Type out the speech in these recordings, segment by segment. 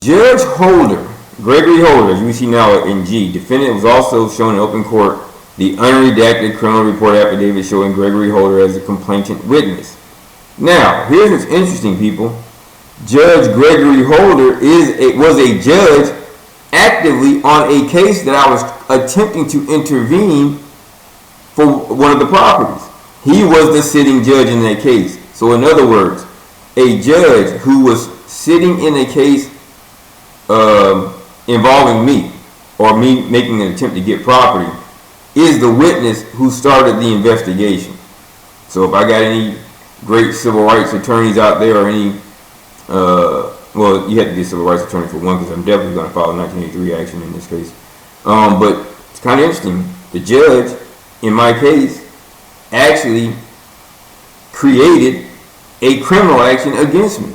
Judge Holder, Gregory Holder, as we see now in G, defendant was also shown in open court the unredacted criminal report affidavit showing Gregory Holder as a complainant witness. Now, here's what's interesting, people. Judge Gregory Holder was a judge actively on a case that I was attempting to intervene for one of the properties. He was the sitting judge in that case. So in other words, a judge who was sitting in a case involving me, or me making an attempt to get property, is the witness who started the investigation. So if I got any great civil rights attorneys out there, or any, well, you have to be a civil rights attorney for one, because I'm definitely going to file a 1983 action in this case. But it's kind of interesting. The judge in my case actually created a criminal action against me.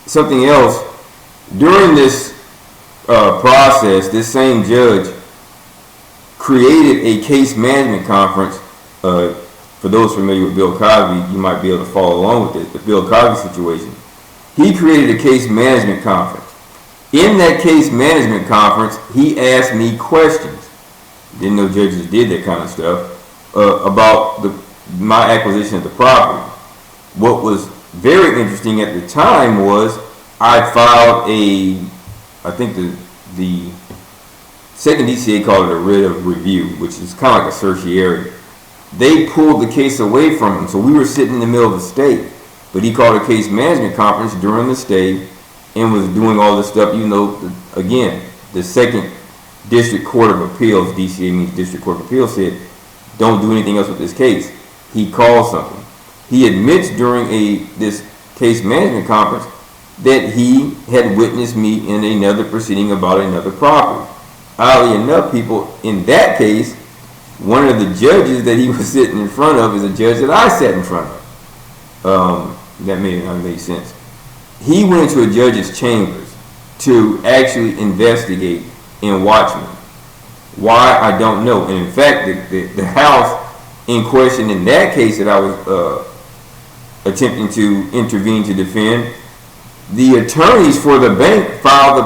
Something else, during this process, this same judge created a case management conference. For those familiar with Bill Cosby, you might be able to follow along with this. The Bill Cosby situation. He created a case management conference. In that case management conference, he asked me questions. Didn't know judges did that kind of stuff about my acquisition of the property. What was very interesting at the time was I filed I think the second DCA called it a writ of review, which is kind of like a certiorari. They pulled the case away from him, so we were sitting in the middle of the stay. But he called a case management conference during the stay and was doing all this stuff. You know, again, the Second District Court of Appeals, DCA means District Court of Appeals, said, don't do anything else with this case. He called something. He admits during this case management conference that he had witnessed me in another proceeding about another property. Oddly enough, people, in that case, one of the judges that he was sitting in front of is a judge that I sat in front of. That may not make sense. He went into a judge's chambers to actually investigate and watch me. Why, I don't know. And in fact, the house in question in that case that I was attempting to intervene to defend, the attorneys for the bank filed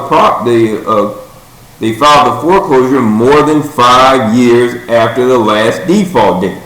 they filed the foreclosure more than 5 years after the last default date.